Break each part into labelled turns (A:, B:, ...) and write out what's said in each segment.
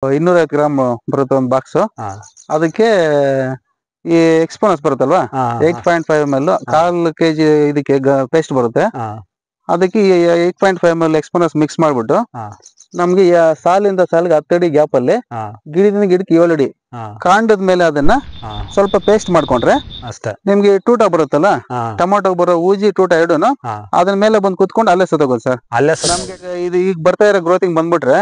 A: 250 gram ಬರುತ್ತೆ ಒಂದು box. ಅದಕ್ಕೆ ಈ ಎಕ್ಸ್ಪೋನಸ್ ಬರುತ್ತಲ್ವಾ 8.5 ml ಕಾಲ್ ಕೆಜಿ ಇದಕ್ಕೆ ಪೇಸ್ಟ್ ಬರುತ್ತೆ. ಅದಕ್ಕೆ 8.5 ml ಎಕ್ಸ್ಪೋನಸ್ ಮಿಕ್ಸ್ ಮಾಡ್ಬಿಟ್ಟು ನಮ್ಗೆ ಸಾಲಿಂದ ಸಾಲಿಗೆ 10 ಅಡಿ ಗ್ಯಾಪ್ ಅಲ್ಲಿ ಗಿಡದಿಂದ ಗಿಡಕ್ಕೆ 7 ಅಡಿ ಕಾಂಡದ ಮೇಲೆ ಅದನ್ನ ಸ್ವಲ್ಪ ಪೇಸ್ಟ್ ಮಾಡ್ಕೊಂಡ್ರೆ
B: ಅಷ್ಟೇ
A: ನಿಮ್ಗೆ ಟೂಟ ಬರುತ್ತಲ್ಲ, ಟೊಮಾಟೊ ಬರೋ ಊಜಿ ಟೂಟ ಎರಡುನು ಅದ್ರ ಮೇಲೆ ಬಂದು ಕುತ್ಕೊಂಡು ಅಲ್ಲೇ ಸತ್ತೋಗೋದು ಸರ್.
B: ಅಲ್ಲೇ
A: ನಮ್ಗೆ ಇದು ಈಗ ಬರ್ತಾ ಇರೋ ಗ್ರೋತಿಂಗ್ ಬಂದ್ಬಿಟ್ರೆ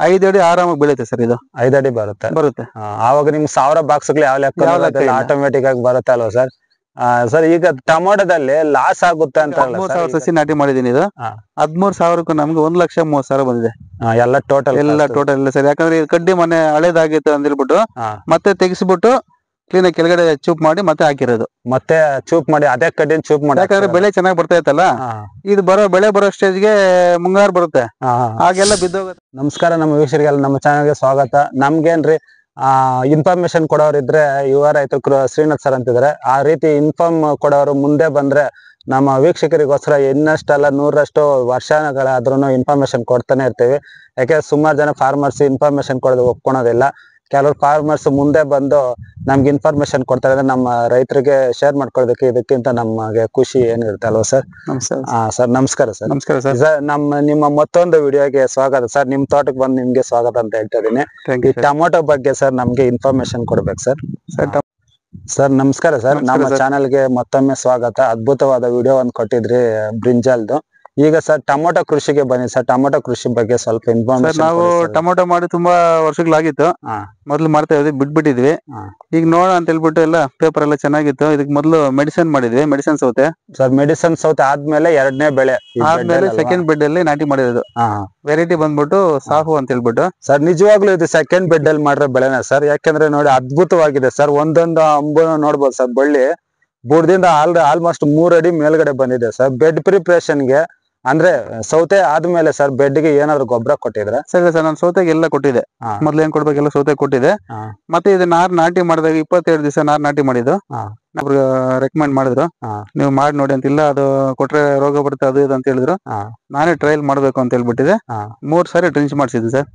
A: 5 ಅಡಿ ಆರಾಮಾಗಿ ಬೆಳೆಯುತ್ತೆ ಸರ್. ಇದು
B: 5 ಅಡಿ ಬರುತ್ತೆ. ಆವಾಗ ನಿಮ್ಗೆ 1000 ಬಾಕ್ಸ್ಗಳು ಯಾವ ಲೆಕ್ಕ ಆಟೋಮೆಟಿಕ್ ಆಗಿ ಬರುತ್ತೆ ಅಲ್ವಾ ಸರ್? ಸರ್ ಈಗ ಟೊಮಾಟೋದಲ್ಲಿ ಲಾಸ್ ಆಗುತ್ತೆ ಅಂತ
A: 13,000 ಸಸಿ ನಾಟಿ ಮಾಡಿದೀನಿ. ಇದು 13,000ಕ್ಕೂ ನಮ್ಗೆ 1,30,000 ಬಂದಿದೆ
B: ಎಲ್ಲ ಟೋಟಲ್
A: ಇಲ್ಲ ಸರ್. ಯಾಕಂದ್ರೆ ಇದು ಕಡ್ಡಿ ಮನೆ ಹಳೇದಾಗಿತ್ತು ಅಂತ ಹೇಳ್ಬಿಟ್ಟು ಮತ್ತೆ ತೆಗಿಸ್ಬಿಟ್ಟು ಕ್ಲೀನ್ ಕೆಳಗಡೆ ಚೂಪ್ ಮಾಡಿ ಮತ್ತೆ ಹಾಕಿರೋದು.
B: ಮತ್ತೆ ಚೂಪ್ ಮಾಡಿ ಅದೇ ಕಡ್ಡಿನ ಚೂಪ್ ಮಾಡಿ,
A: ಯಾಕಂದ್ರೆ ಬೆಳೆ ಚೆನ್ನಾಗಿ ಬರ್ತಾ ಇತ್ತಲ್ಲ. ಇದು ಬೆಳೆ ಬರೋ ಸ್ಟೇಜ್ಗೆ ಮುಂಗಾರು ಬರುತ್ತೆ, ಹಾಗೆಲ್ಲ ಬಿದ್ದೋಗುತ್ತೆ.
B: ನಮಸ್ಕಾರ ನಮ್ಮ ವೀಕ್ಷಕರಿಗೆಲ್ಲ ನಮ್ಮ ಚಾನಲ್ಗೆ ಸ್ವಾಗತ. ನಮ್ಗೇನ್ರಿ ಇನ್ಫಾರ್ಮೇಶನ್ ಕೊಡೋರಿದ್ರೆ ಯುವ ರೈತರು ಶ್ರೀನಾಥ್ ಸರ್ ಅಂತಿದ್ರೆ, ಆ ರೀತಿ ಇನ್ಫಾರ್ಮ್ ಕೊಡೋರು ಮುಂದೆ ಬಂದ್ರೆ ನಮ್ಮ ವೀಕ್ಷಕರಿಗೋಸ್ಕರ ಇನ್ನಷ್ಟೆಲ್ಲ 100ರಷ್ಟು ವರ್ಷಗಳಾದ್ರೂ ಇನ್ಫಾರ್ಮೇಶನ್ ಕೊಡ್ತಾನೆ ಇರ್ತೀವಿ. ಯಾಕೆ ಸುಮಾರು ಜನ ಫಾರ್ಮರ್ಸ್ ಇನ್ಫಾರ್ಮೇಶನ್ ಕೊಡೋದು ಒಪ್ಕೊಳೋದಿಲ್ಲ. ಕೆಲವರು ಫಾರ್ಮರ್ಸ್ ಮುಂದೆ ಬಂದು ನಮ್ಗೆ ಇನ್ಫಾರ್ಮೇಶನ್ ಕೊಡ್ತಾರೆ ಅಂದ್ರೆ ನಮ್ಮ ರೈತರಿಗೆ ಶೇರ್ ಮಾಡ್ಕೊಳ್ಳೋದಕ್ಕೆ ಇದಕ್ಕಿಂತ ನಮಗೆ ಖುಷಿ ಏನಿರುತ್ತೆ ಅಲ್ವಾ ಸರ್? ಸರ್ ನಮಸ್ಕಾರ ಸರ್.
A: ನಮಸ್ಕಾರ ಸರ್.
B: ನಿಮ್ಮ ಮತ್ತೊಂದು ವಿಡಿಯೋಗೆ ಸ್ವಾಗತ ಸರ್. ನಿಮ್ ತೋಟಕ್ಕೆ ಬಂದು ನಿಮ್ಗೆ ಸ್ವಾಗತ ಅಂತ ಹೇಳ್ತಾ ಇದೀನಿ. ಈ ಟೊಮೊಟೊ ಬಗ್ಗೆ ಸರ್ ನಮ್ಗೆ ಇನ್ಫಾರ್ಮೇಶನ್ ಕೊಡ್ಬೇಕು ಸರ್. ಸರ್ ನಮಸ್ಕಾರ ಸರ್. ನಮ್ಮ ಚಾನಲ್ಗೆ ಮತ್ತೊಮ್ಮೆ ಸ್ವಾಗತ. ಅದ್ಭುತವಾದ ವಿಡಿಯೋ ಒಂದು ಕೊಟ್ಟಿದ್ರಿ ಬ್ರಿಂಜಾಲ್ದು. ಈಗ ಸರ್ ಟೊಮೊಟೊ ಕೃಷಿಗೆ ಬನ್ನಿ ಸರ್. ಟೊಮೊಟೊ ಕೃಷಿ ಬಗ್ಗೆ ಸ್ವಲ್ಪ ಇನ್ಫಾರ್ಮೇಶನ್.
A: ನಾವು ಟೊಮೊಟೊ ಮಾಡಿ ತುಂಬಾ ವರ್ಷಗಳಾಗಿತ್ತು. ಮೊದ್ಲು ಮಾಡ್ತಾ ಇದ್ವಿ, ಬಿಟ್ಬಿಟ್ಟಿದ್ವಿ. ಈಗ ನೋಡ ಅಂತ ಹೇಳ್ಬಿಟ್ಟು ಎಲ್ಲ ಪೇಪರ್ ಎಲ್ಲ ಚೆನ್ನಾಗಿತ್ತು. ಇದಕ್ಕೆ ಮೊದ್ಲು ಮೆಡಿಸಿನ್ ಮಾಡಿದ್ವಿ, ಮೆಡಿಸಿನ್ ಸೌತೆ.
B: ಸರ್ ಮೆಡಿಸಿನ್ ಸೌತೆ ಆದ್ಮೇಲೆ ಎರಡನೇ ಬೆಳೆ
A: ಆದ್ಮೇಲೆ ಸೆಕೆಂಡ್ ಬೆಡ್ ಅಲ್ಲಿ ನಾಟಿ ಮಾಡಿರೋದು. ವೆರೈಟಿ ಬಂದ್ಬಿಟ್ಟು ಸಾಹು ಅಂತ ಹೇಳ್ಬಿಟ್ಟು.
B: ಸರ್ ನಿಜವಾಗ್ಲೂ ಇದು ಸೆಕೆಂಡ್ ಬೆಡ್ ಅಲ್ಲಿ ಮಾಡಿರೋ ಬೆಳೆನ ಸರ್? ಯಾಕಂದ್ರೆ ನೋಡಿ ಅದ್ಭುತವಾಗಿದೆ ಸರ್. ಒಂದೊಂದು ಅಂಬು ನೋಡ್ಬೋದು ಸರ್. ಬಳ್ಳಿ ಬುಡದಿಂದ ಆಲ್ಮೋಸ್ಟ್ 3 ಅಡಿ ಮೇಲ್ಗಡೆ ಬಂದಿದೆ ಸರ್. ಬೆಡ್ ಪ್ರಿಪರೇಷನ್ಗೆ ಅಂದ್ರೆ ಸೌತೆ ಆದ್ಮೇಲೆ ಸರ್ ಬೆಡ್ಗೆ ಏನಾದ್ರು ಗೊಬ್ಬರ ಕೊಟ್ಟಿದ್ರೆ?
A: ಸರಿ ಸರ್, ನಾನು ಸೌತೆಗೆ ಎಲ್ಲ ಕೊಟ್ಟಿದೆ. ಮೊದ್ಲು ಏನ್ ಕೊಡ್ಬೇಕೆಲ್ಲ ಸೌತೆ ಕೊಟ್ಟಿದೆ. ಮತ್ತೆ ಇದು ನಾಟಿ ಮಾಡಿದಾಗ 27 ದಿವಸ ನಾಟಿ ಮಾಡಿದ್ದು. ರೆಕಮೆಂಡ್ ಮಾಡಿದ್ರು, ನೀವು ಮಾಡಿ ನೋಡಿ ಅಂತಿಲ್ಲ, ಅದು ಕೊಟ್ರೆ ರೋಗ ಬರುತ್ತೆ ಅದು ಇದು ಅಂತ ಹೇಳಿದ್ರು. ನಾನೇ ಟ್ರಯಲ್ ಮಾಡ್ಬೇಕು ಅಂತ ಹೇಳ್ಬಿಟ್ಟಿದೆ. 3 ಸಾರಿ ಡ್ರಿಂಚ್ ಮಾಡಿಸಿದ್ದೆ ಸರ್.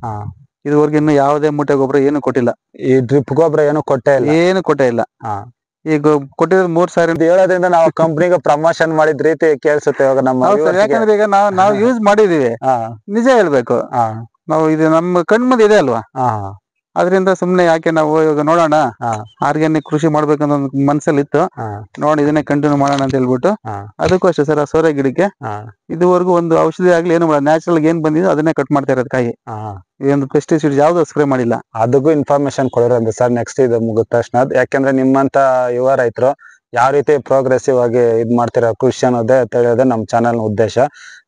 A: ಇದುವರೆಗೆ ಇನ್ನು ಯಾವುದೇ ಮೂಟೆ ಗೊಬ್ಬರ ಏನು ಕೊಟ್ಟಿಲ್ಲ.
B: ಈ ಡ್ರಿಪ್ ಗೊಬ್ಬರ ಏನು
A: ಕೊಟ್ಟೇ ಇಲ್ಲ. ಈಗ ಕೊಟ್ಟಿರೋದು 3 ಸಾರಿ
B: ಹೇಳೋದ್ರಿಂದ ನಾವು ಕಂಪ್ನಿಗೆ ಪ್ರಮೋಷನ್ ಮಾಡಿದ ರೀತಿ ಕೇಳಿಸುತ್ತೆ ಇವಾಗ ನಮ್ಮ.
A: ಯಾಕಂದ್ರೆ ಈಗ ನಾವು ಯೂಸ್ ಮಾಡಿದೀವಿ, ನಿಜ ಹೇಳ್ಬೇಕು. ನಾವು ಇದು ನಮ್ಮ ಕಣ್ಮುಂದೆ ಇದೆ ಅಲ್ವಾ, ಅದರಿಂದ ಸುಮ್ನೆ ಯಾಕೆ ನಾವು ಇವಾಗ ನೋಡೋಣ, ಆರ್ಗ್ಯಾನಿಕ್ ಕೃಷಿ ಮಾಡ್ಬೇಕನ್ನೋ ಮನ್ಸಲ್ಲಿ ಇತ್ತು. ನೋಡಿ ಇದನ್ನೇ ಕಂಟಿನ್ಯೂ ಮಾಡೋಣ ಅಂತ ಹೇಳ್ಬಿಟ್ಟು ಅದಕ್ಕೂ ಅಷ್ಟೇ ಸರ್. ಆ ಸೋರೆ ಗಿಡಕ್ಕೆ ಇದುವರೆಗೂ ಒಂದು ಔಷಧಿ ಆಗ್ಲಿ ಏನು ನ್ಯಾಚುರಲ್ ಏನ್ ಬಂದಿದೆ ಅದನ್ನೇ ಕಟ್ ಮಾಡ್ತಾ ಇರೋದು ಕಾಯಿ. ಇದೊಂದು ಪೆಸ್ಟಿಸೈಡ್ ಯಾವ್ದು ಸ್ಪ್ರೇ ಮಾಡಿಲ್ಲ.
B: ಅದಕ್ಕೂ ಇನ್ಫಾರ್ಮೇಶನ್ ಕೊಡೋದು ಸರ್ ನೆಕ್ಸ್ಟ್ ಇದು ಮುಗಿದ ತಕ್ಷಣ. ಯಾಕೆಂದ್ರೆ ನಿಮ್ಮಂತ ಯುವ ರೈತರು ಯಾವ ರೀತಿ ಪ್ರೋಗ್ರೆಸಿವ್ ಆಗಿ ಇದ್ ಮಾಡ್ತಿರೋ ಕೃಷಿ ಅನ್ನೋದೇ ತಿಳಿಯೋದೇ ನಮ್ಮ ಚಾನಲ್ ನ ಉದ್ದೇಶ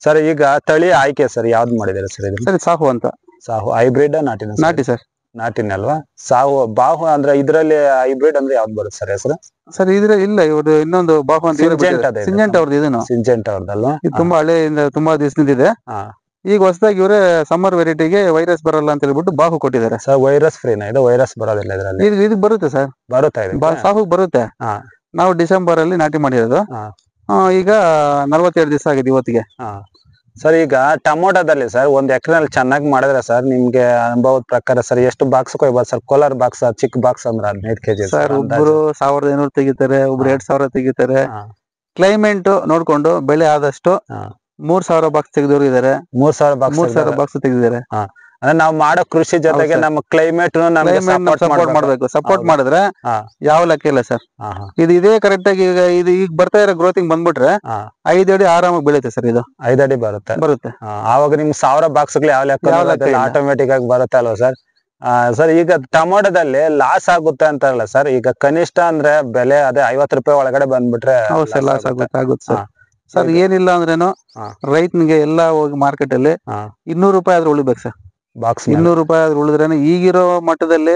B: ಸರ್. ಈಗ ತಳಿ ಆಯ್ಕೆ ಸರ್ ಯಾವ್ದು ಮಾಡಿದಾರೆ ಸರ್? ಇದು
A: ಸರಿ, ಸಾಹು ಅಂತ.
B: ಸಾಹು ಹೈಬ್ರಿಡ್ ನಾಟಿ
A: ಸರ್?
B: ನಾಟಿನ ಅಲ್ವಾ? ಸಾಹು ಬಾಹು ಅಂದ್ರೆ ಇದ್ರಲ್ಲಿ ಹೈಬ್ರಿಡ್ ಅಂದ್ರೆ ಯಾವ್ದು ಬರುತ್ತೆ ಸರ್ ಹೆಸರು?
A: ಸರ್ ಇದ್ರೆ ಇಲ್ಲ, ಇವ್ರದ್ದು ಇನ್ನೊಂದು ಬಾಹು ಅಂತ ಸಿಂಜೆಂಟ್ ಅವ್ರದ್ದು. ಇದನ್ನು
B: ಸಿಂಜೆಂಟ್ ಅವ್ರದ್ದಲ್ವಾ? ಇದು
A: ತುಂಬಾ ಹಳೆಯಿಂದ ತುಂಬಾ ದಿವಸದಿಂದ ಇದೆ. ಈಗ ಹೊಸದಾಗಿ ಇವರೇ ಸಮ್ಮರ್ ವೆರೈಟಿಗೆ ವೈರಸ್ ಬರಲ್ಲ ಅಂತ ಹೇಳ್ಬಿಟ್ಟು ಬಾಹು ಕೊಟ್ಟಿದ್ದಾರೆ
B: ಸರ್. ವೈರಸ್ ಫ್ರೀನಾ ಇದು? ವೈರಸ್ ಬರೋದಿಲ್ಲ ಇದರಲ್ಲಿ?
A: ಇದು ಬರುತ್ತೆ ಸರ್,
B: ಬರುತ್ತೆ.
A: ಸಾಹು ಬರುತ್ತೆ. ನಾವು ಡಿಸೆಂಬರ್ ಅಲ್ಲಿ ನಾಟಿ ಮಾಡಿರೋದು. ಈಗ 42 ದಿವಸ ಆಗಿದೆ ಇವತ್ತಿಗೆ.
B: ಸರ್ ಈಗ ಟೊಮೊಟೊದಲ್ಲಿ ಸರ್ 1 ಎಕರೆನಲ್ಲಿ ಚೆನ್ನಾಗಿ ಮಾಡಿದ್ರೆ ಸರ್ ನಿಮ್ಗೆ ಅನುಭವದ ಪ್ರಕಾರ ಸರ್ ಎಷ್ಟು ಬಾಕ್ಸ್ ಕೊಯ್ಬೋದು ಸರ್? ಕೋಲಾರ್ ಬಾಕ್ಸ್ ಚಿಕ್ಕ ಬಾಕ್ಸ್ ಅಂದ್ರೆ 15 kg
A: ಸರ್. ಒಬ್ರು 1500 ತೆಗಿತಾರೆ, ಒಬ್ರು 2000 ತೆಗಿತಾರೆ. ಕ್ಲೈಮೇಟ್ ನೋಡ್ಕೊಂಡು ಬೆಳೆ ಆದಷ್ಟು 3000 ಬಾಕ್ಸ್ ತೆಗೆದವರು ಇದಾರೆ. 3000 ಬಾಕ್ಸ್ ತೆಗೆದಿದ್ದಾರೆ.
B: ಅಂದ್ರೆ ನಾವು ಮಾಡೋ ಕೃಷಿ ಜೊತೆಗೆ ನಮ್ಮ ಕ್ಲೈಮೇಟ್
A: ಸಪೋರ್ಟ್ ಮಾಡ್ಬೇಕು. ಸಪೋರ್ಟ್ ಮಾಡಿದ್ರೆ ಯಾವ ಲೆಕ್ಕ ಇಲ್ಲ ಸರ್. ಇದು ಇದೇ ಕರೆಕ್ಟ್ ಆಗಿ ಈಗ ಬರ್ತಾ ಇರೋ ಗ್ರೋತಿಂಗ್ ಬಂದ್ಬಿಟ್ರೆ 5 ಅಡಿ ಆರಾಮಾಗಿ ಬೆಳೆಯುತ್ತೆ ಸರ್. ಇದು
B: 5 ಅಡಿ ಬರುತ್ತೆ. ಆವಾಗ ನಿಮ್ಗೆ 1000 ಬಾಕ್ಸ್ಗಳು ಯಾವ ಲೆಕ್ಕ ಆಟೋಮೆಟಿಕ್ ಆಗಿ ಬರುತ್ತೆ ಅಲ್ವಾ ಸರ್? ಸರ್ ಈಗ ಟೊಮೊಟೊದಲ್ಲಿ ಲಾಸ್ ಆಗುತ್ತೆ ಅಂತಾರಲ್ಲ ಸರ್? ಈಗ ಕನಿಷ್ಠ ಅಂದ್ರೆ ಬೆಲೆ ಅದೇ 50 ರೂಪಾಯಿ ಒಳಗಡೆ ಬಂದ್ಬಿಟ್ರೆ
A: ಲಾಸ್ ಆಗುತ್ತೆ ಸರ್. ಸರ್ ಏನಿಲ್ಲ ಅಂದ್ರೇನು ರೈತನಿಗೆ ಎಲ್ಲ ಹೋಗಿ ಮಾರ್ಕೆಟ್ ಅಲ್ಲಿ 200 ರೂಪಾಯಿ ಆದ್ರೂ ಉಳಿಬೇಕು ಸರ್.
B: ಬಾಕ್ಸ್
A: 200 ರೂಪಾಯಿ ಆದ್ರೂ ಉಳಿದ್ರೇನೆ ಈಗಿರೋ ಮಟ್ಟದಲ್ಲಿ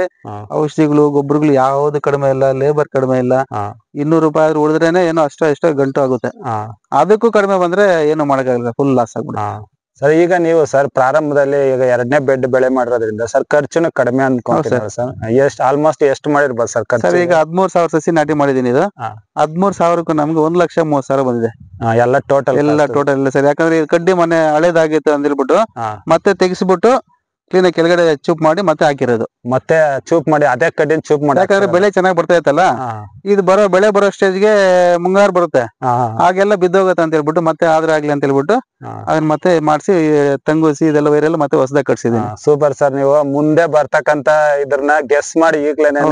A: ಔಷಧಿಗಳು ಗೊಬ್ಬರಗಳು ಯಾವ್ದು ಕಡಿಮೆ ಇಲ್ಲ, ಲೇಬರ್ ಕಡಿಮೆ ಇಲ್ಲ. 200 ರೂಪಾಯಿ ಆದ್ರೂ ಉಳಿದ್ರೇನೆ ಏನೋ ಅಷ್ಟೋ ಗಂಟು ಆಗುತ್ತೆ. ಅದಕ್ಕೂ ಕಡಿಮೆ ಬಂದ್ರೆ ಏನು ಮಾಡಕ್ಕಾಗಲ್ಲ, ಫುಲ್ ಲಾಸ್ ಆಗ್ಬಿಡುತ್ತೆ.
B: ಸರ್ ಈಗ ನೀವು ಸರ್ ಪ್ರಾರಂಭದಲ್ಲಿ ಈಗ 2ನೇ ಬೆಡ್ ಬೆಳೆ ಮಾಡಿರೋದ್ರಿಂದ ಸರ್ ಖರ್ಚುನು ಕಡಿಮೆ ಅನ್ಕೊಂತೀರಾ ಸರ್? ಆಲ್ಮೋಸ್ಟ್ ಎಷ್ಟು ಮಾಡಿರ್ಬೋದು ಸರ್ ಖರ್ಚು?
A: ಈಗ 13,000 ಸಸಿ ನಾಟಿ ಮಾಡಿದೀನಿ. ಇದು 13,000ಕ್ಕೂ ನಮ್ಗೆ 1,30,000 ಬಂದಿದೆ.
B: ಎಲ್ಲ ಟೋಟಲ್
A: ಎಲ್ಲ ಸರ್. ಯಾಕಂದ್ರೆ ಇದು ಕಡ್ಡಿ ಮನೆ ಹಳೇದಾಗಿತ್ತು ಅಂತ ಹೇಳ್ಬಿಟ್ಟು ಮತ್ತೆ ತೆಗಿಸ್ಬಿಟ್ಟು ಕ್ಲೀನ್ ಆಗಿ ಕೆಳಗಡೆ ಚೂಪ್ ಮಾಡಿ ಮತ್ತೆ ಹಾಕಿರೋದು.
B: ಮತ್ತೆ ಚೂಪ್ ಮಾಡಿ ಅದೇ ಕಡ್ಡಿನ ಚೂಪ್ ಮಾಡಿ
A: ಯಾಕಂದ್ರೆ ಬೆಳೆ ಚೆನ್ನಾಗಿ ಬರ್ತಾ ಇತ್ತಲ್ಲ, ಇದು ಬೆಳೆ ಬರೋ ಸ್ಟೇಜ್ಗೆ ಮುಂಗಾರು ಬರುತ್ತೆ, ಹಾಗೆಲ್ಲ ಬಿದ್ದೋಗತ್ತೆ ಅಂತ ಹೇಳ್ಬಿಟ್ಟು ಮತ್ತೆ ಆದ್ರೆ ಆಗ್ಲಿ ಅಂತ ಹೇಳ್ಬಿಟ್ಟು ಅದನ್ನ ಮತ್ತೆ ಮಾಡಿಸಿ ತಂಗುಸಿ ಇದೆಲ್ಲ ವೈರೆಲ್ಲ ಮತ್ತೆ ಹೊಸದಾಗಿ ಕಟ್ಸಿದೀನಿ.
B: ಸೂಪರ್ ಸರ್, ನೀವು ಮುಂದೆ ಬರ್ತಕ್ಕಂತ ಇದ್ರನ್ನ ಗೆಸ್ ಮಾಡಿ ಈಗ್ಲೇನೆ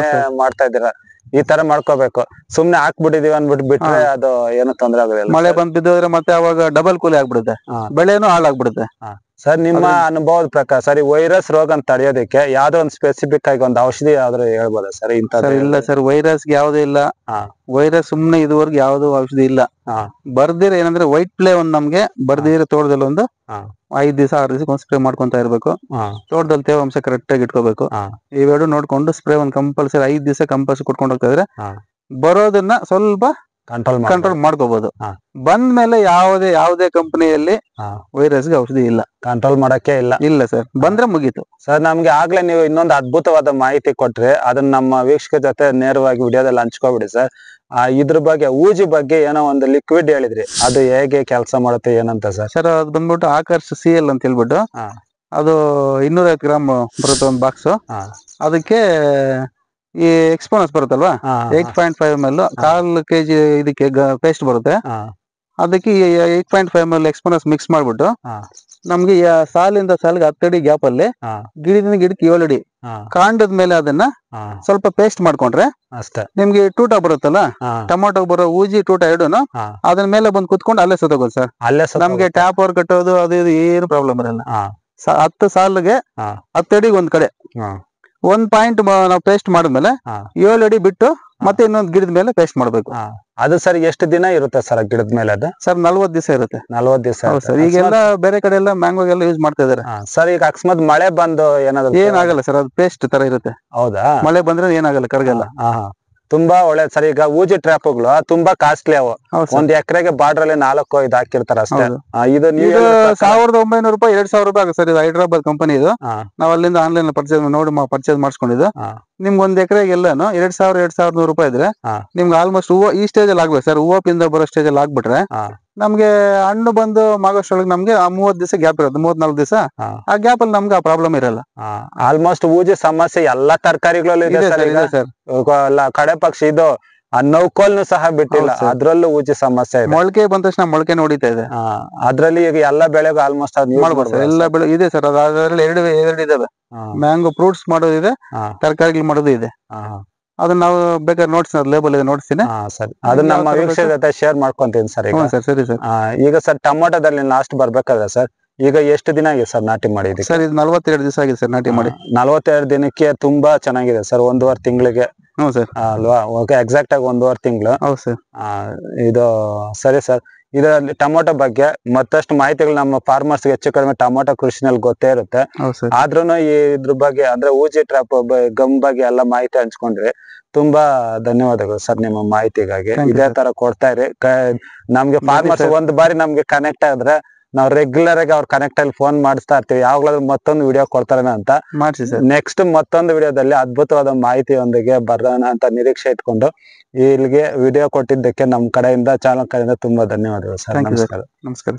B: ಮಾಡ್ತಾ ಇದ್ದೀರಾ. ಈ ತರ ಮಾಡ್ಕೋಬೇಕು. ಸುಮ್ನೆ ಹಾಕ್ಬಿಟ್ಟಿದೀವಿ ಅನ್ಬಿಟ್ಟು ಬಿಟ್ರೆ ಅದು ಏನು ತೊಂದ್ರೆ ಆಗೋದಿಲ್ಲ.
A: ಮಳೆ ಬಂದ್ ಬಿದ್ದೋದ್ರೆ ಮತ್ತೆ ಅವಾಗ ಡಬಲ್ ಕೂಲಿ ಆಗ್ಬಿಡುತ್ತೆ, ಬೆಳೆನೂ ಹಾಳಾಗ್ಬಿಡುತ್ತೆ.
B: ಸರ್, ನಿಮ್ಮ ಅನುಭವದ ಪ್ರಕಾರ ಸರಿ ವೈರಸ್ ರೋಗ ಅಂತ ತಡೆಯೋದಕ್ಕೆ ಯಾವ್ದೋ ಒಂದು ಸ್ಪೆಸಿಫಿಕ್ ಆಗಿ ಒಂದು ಔಷಧಿ ಯಾವ್ದು ಹೇಳ್ಬೋದಾ ಸರ್?
A: ಇಲ್ಲ ಸರ್, ವೈರಸ್ಗೆ ಯಾವ್ದು ಇಲ್ಲ. ವೈರಸ್ ಸುಮ್ನೆ ಇದುವರೆಗೆ ಯಾವ್ದು ಔಷಧಿ ಇಲ್ಲ. ಬರ್ದಿರ ಏನಂದ್ರೆ ವೈಟ್ ಪ್ಲೇ ಒಂದ್ ನಮ್ಗೆ ಬರ್ದಿರ ತೋಟದಲ್ಲಿ ಒಂದು 5 ದಿವಸ 6 ದಿವಸಕ್ಕೆ ಒಂದ್ ಸ್ಪ್ರೇ ಮಾಡ್ಕೊಂತ ಇರ್ಬೇಕು. ತೋಟದಲ್ಲಿ ತೇವಾಂಶ ಕರೆಕ್ಟ್ ಆಗಿ ಇಟ್ಕೋಬೇಕು. ಇವೆರಡು ನೋಡ್ಕೊಂಡು ಸ್ಪ್ರೇ ಒಂದ್ ಕಂಪಲ್ಸರಿ 5 ದಿವಸ ಕಂಪಲ್ಸರಿ ಕೊಟ್ಕೊಂಡು ಹೋಗ್ತಾ ಇದ್ರೆ ಬರೋದನ್ನ ಸ್ವಲ್ಪ ಕಂಟ್ರೋಲ್ ಮಾಡ್ಕೋಬಹುದು. ಬಂದ ಮೇಲೆ ಯಾವುದೇ ಕಂಪನಿಯಲ್ಲಿ ವೈರಸ್ಗೆ ಔಷಧಿ ಇಲ್ಲ, ಕಂಟ್ರೋಲ್ ಮಾಡಕ್ಕೆ ಇಲ್ಲ ಸರ್. ಬಂದ್ರೆ ಮುಗೀತು
B: ಸರ್. ನಮ್ಗೆ ಆಗ್ಲೇ ನೀವು ಇನ್ನೊಂದು ಅದ್ಭುತವಾದ ಮಾಹಿತಿ ಕೊಟ್ರಿ, ಅದನ್ನ ನಮ್ಮ ವೀಕ್ಷಕರ ಜೊತೆ ನೇರವಾಗಿ ವಿಡಿಯೋದಲ್ಲಿ ಹಂಚ್ಕೊಬಿಡಿ ಸರ್. ಇದ್ರ ಬಗ್ಗೆ ಊಜಿ ಬಗ್ಗೆ ಏನೋ ಒಂದು ಲಿಕ್ವಿಡ್ ಹೇಳಿದ್ರಿ, ಅದು ಹೇಗೆ ಕೆಲಸ ಮಾಡುತ್ತೆ ಏನಂತ ಸರ್?
A: ಸರ್, ಅದು ಬಂದ್ಬಿಟ್ಟು ಆಕರ್ಷ್ CL ಅಂತ ಹೇಳ್ಬಿಟ್ಟು ಅದು 250 ಗ್ರಾಮ್ ಬರುತ್ತೆ ಒಂದು ಬಾಕ್ಸ್. ಅದಕ್ಕೆ ಈ ಎಕ್ಸ್ಪೋನಸ್ ಬರುತ್ತಲ್ವಾ 8.5 ml 1/4 kg ಇದಕ್ಕೆ ಪೇಸ್ಟ್ ಬರುತ್ತೆ. ಅದಕ್ಕೆ 8.5 ml ಎಕ್ಸ್ಪೋನಸ್ ಮಿಕ್ಸ್ ಮಾಡ್ಬಿಟ್ಟು ನಮ್ಗೆ ಸಾಲಿಂದ ಸಾಲಿಗೆ 10 ಅಡಿ ಗ್ಯಾಪ್ ಅಲ್ಲಿ ಗಿಡದಿಂದ ಗಿಡಕ್ಕೆ 7 ಅಡಿ ಕಾಂಡದ ಮೇಲೆ ಅದನ್ನ ಸ್ವಲ್ಪ ಪೇಸ್ಟ್ ಮಾಡ್ಕೊಂಡ್ರೆ
B: ಅಷ್ಟೇ.
A: ನಿಮ್ಗೆ ಟೂಟ ಬರುತ್ತಲ್ಲ, ಟೊಮೊಟೊ ಬರೋ ಊಜಿ ಟೂಟ ಎರಡುನು ಅದ್ರ ಮೇಲೆ ಬಂದು ಕುತ್ಕೊಂಡು ಅಲ್ಲೇ ಸತ್ತೋಗೋದು ಸರ್. ನಮ್ಗೆ ಟ್ಯಾಪ್ ಅವ್ರ ಕಟ್ಟೋದು ಅದು ಇದು ಏನು ಪ್ರಾಬ್ಲಮ್ ಇರಲ್ಲ. 10 ಸಾಲಿಗೆ 10 ಅಡಿಗೆ ಒಂದ್ ಕಡೆ 1 ಪಾಯಿಂಟ್ ನಾವು ಪೇಸ್ಟ್ ಮಾಡಿದ್ಮೇಲೆ 7 ಅಡಿ ಬಿಟ್ಟು ಮತ್ತೆ ಇನ್ನೊಂದು ಗಿಡದ ಮೇಲೆ ಪೇಸ್ಟ್ ಮಾಡ್ಬೇಕು.
B: ಅದು ಸರ್ ಎಷ್ಟು ದಿನ ಇರುತ್ತೆ ಸರ್ ಗಿಡದ ಮೇಲೆ? ಅದು
A: ಸರ್ 40 ದಿವಸ ಇರುತ್ತೆ.
B: 40 ದಿವಸ
A: ಸರ್. ಈಗೆಲ್ಲ ಬೇರೆ ಕಡೆ ಎಲ್ಲ ಮ್ಯಾಂಗೋಗೆಲ್ಲ ಯೂಸ್ ಮಾಡ್ತಾ ಇದಾರೆ
B: ಸರ್. ಈಗ ಅಕಸ್ಮಾತ್ ಮಳೆ ಬಂದು
A: ಏನಾಗಲ್ಲ ಸರ್, ಅದು ಪೇಸ್ಟ್ ತರ ಇರುತ್ತೆ.
B: ಹೌದಾ?
A: ಮಳೆ ಬಂದ್ರೆ ಏನಾಗಲ್ಲ, ಕರಗಲ್ಲ.
B: ತುಂಬಾ ಒಳ್ಳೇದು ಸರ್. ಈಗ ಊಜಿ ಟ್ರ್ಯಾಪ್ಗಳು ತುಂಬಾ ಕಾಸ್ಟ್ಲಿ ಅವು. ಒಂದ್ ಎಕರೆಗೆ ಬಾರ್ಡರ್ ಅಲ್ಲಿ 4-5 ಹಾಕಿರ್ತಾರ ಅಷ್ಟೇ. ಇದು
A: 1900 ರೂಪಾಯಿ 2000 ರೂಪಾಯಿ ಆಗುತ್ತೆ ಸರ್. ಇದು ಹೈದರಾಬಾದ್ ಕಂಪನಿ ಇದು. ನಾವ್ ಅಲ್ಲಿಂದ ಆನ್ಲೈನ್ ಪರ್ಚೇಸ್ ಮಾಡಿಸ್ಕೊಂಡಿದ್ದು. ನಿಮ್ಗೆ ಒಂದ್ ಎಕರೆಗೆ ಎಲ್ಲಾನು 2000-2100 ರೂಪಾಯಿ ಇದ್ರೆ ನಿಮ್ಗೆ ಆಲ್ಮೋಸ್ಟ್ ಹೂವು ಈ ಸ್ಟೇಜ್ ಅಲ್ಲಿ ಆಗ್ಬೇಕು ಸರ್. ಹೂವು ಪಿಂದ ಬರೋ ಸ್ಟೇಜ್ ಅಲ್ಲಿ ಆಗ್ಬಿಟ್ರೆ ನಮ್ಗೆ ಹಣ್ಣು ಬಂದು ಮಾಗೋಷ್ಟೊಳಗೆ ನಮ್ಗೆ 30 ದಿವಸ ಗ್ಯಾಪ್ ಇರುತ್ತೆ, 34 ದಿವಸ. ಆ ಗ್ಯಾಪ್ ಅಲ್ಲಿ ನಮ್ಗೆ ಆ ಪ್ರಾಬ್ಲಮ್ ಇರಲ್ಲ.
B: ಆಲ್ಮೋಸ್ಟ್ ಊಜಿ ಸಮಸ್ಯೆ ಎಲ್ಲಾ ತರಕಾರಿಗಳಲ್ಲೂ ಇದೆ ಸರ್. ಕಡೆ ಪಕ್ಷ ಇದು ನೌಕೋಲ್ನು ಸಹ ಬಿಟ್ಟಿಲ್ಲ, ಅದ್ರಲ್ಲೂ ಊಜಿ ಸಮಸ್ಯೆ ಇದೆ.
A: ಮೊಳಕೆ ಬಂದ ತಕ್ಷಣ ಮೊಳಕೆ ನೋಡಿತಾ ಇದೆ.
B: ಅದ್ರಲ್ಲಿ ಈಗ ಎಲ್ಲಾ ಬೆಳೆಗೂ ಆಲ್ಮೋಸ್ಟ್
A: ಮಾಡ್ಬೋದು, ಎಲ್ಲಾ ಬೆಳೆ ಇದೆ ಸರ್. ಅದ್ರಲ್ಲಿ ಎರಡು ಇದಾವೆ. ಮ್ಯಾಂಗೋ ಫ್ರೂಟ್ಸ್ ಮಾಡೋದಿದೆ, ತರಕಾರಿಗಳು ಮಾಡೋದು ಇದೆ. ಅದನ್ನ ನಾವು ಬೇಕಾದ್ರೆ ನೋಡ್ತೀನಿ, ಲೇಬಲ್ ಇದೆ ನೋಡ್ತೀನಿ.
B: ಅದನ್ನ ನಮ್ಮ ವೀಕ್ಷಕರ ಜೊತೆ ಶೇರ್ ಮಾಡ್ಕೊಂತೀನಿ ಸರ್.
A: ಸರಿ ಸರ್.
B: ಈಗ ಸರ್ ಟೊಮೊಟೊದಲ್ಲಿ ಲಾಸ್ಟ್ ಬರ್ಬೇಕಾದ್ರೆ ಸರ್ ಈಗ ಎಷ್ಟು ದಿನ ಆಗಿದೆ ಸರ್ ನಾಟಿ ಮಾಡಿದ್ವಿ?
A: ಸರ್ ಇದು 42 ದಿವಸ ಆಗಿದೆ ಸರ್ ನಾಟಿ ಮಾಡಿ.
B: 42 ದಿನಕ್ಕೆ ತುಂಬಾ ಚೆನ್ನಾಗಿದೆ ಸರ್. 1.5 ತಿಂಗಳಿಗೆ
A: ಸರ್
B: ಅಲ್ವಾ? ಓಕೆ, ಎಕ್ಸಾಕ್ಟ್ ಆಗಿ 1.5 ತಿಂಗಳು.
A: ಹೌದು ಸರ್.
B: ಇದು ಸರಿ ಸರ್. ಇದರಲ್ಲಿ ಟೊಮೊಟೊ ಬಗ್ಗೆ ಮತ್ತಷ್ಟು ಮಾಹಿತಿಗಳು ನಮ್ಮ ಫಾರ್ಮರ್ಸ್ ಹೆಚ್ಚು ಕಡಿಮೆ ಟೊಮೊಟೊ ಕೃಷಿನಲ್ಲಿ ಗೊತ್ತೇ ಇರುತ್ತೆ. ಆದ್ರೂನು ಇದ್ರ ಬಗ್ಗೆ ಅಂದ್ರೆ ಊಜಿ ಟ್ರಾಪ್ ಗಮ್ ಬಗ್ಗೆ ಎಲ್ಲ ಮಾಹಿತಿ ಹಂಚ್ಕೊಂಡ್ರಿ. ತುಂಬಾ ಧನ್ಯವಾದಗಳು ಸರ್ ನಿಮ್ಮ ಮಾಹಿತಿಗಾಗಿ. ಇದೇ ತರ ಕೊಡ್ತಾ ಇರಿ. ನಮ್ಗೆ ಫಾರ್ಮರ್ಸ್ ಒಂದ್ ಬಾರಿ ನಮ್ಗೆ ಕನೆಕ್ಟ್ ಆದ್ರೆ ನಾವು ರೆಗ್ಯುಲರ್ ಆಗಿ ಅವ್ರ ಕನೆಕ್ಟ್ ಅಲ್ಲಿ ಫೋನ್ ಮಾಡಿಸ್ತಾ ಇರ್ತೀವಿ, ಯಾವಾಗ್ಲಾದ್ರೂ ಮತ್ತೊಂದು ವಿಡಿಯೋ ಕೊಡ್ತಾರೇನ ಅಂತ. ನೆಕ್ಸ್ಟ್ ಮತ್ತೊಂದು ವಿಡಿಯೋದಲ್ಲಿ ಅದ್ಭುತವಾದ ಮಾಹಿತಿಯೊಂದಿಗೆ ಬರೋಣ ಅಂತ ನಿರೀಕ್ಷೆ ಇಟ್ಕೊಂಡು ಇಲ್ಲಿಗೆ ವಿಡಿಯೋ ಕೊಟ್ಟಿದ್ದಕ್ಕೆ ನಮ್ಮ ಕಡೆಯಿಂದ ಚಾನಲ್ ಕಡೆಯಿಂದ ತುಂಬಾ ಧನ್ಯವಾದಗಳು ಸರ್. ನಮಸ್ಕಾರ.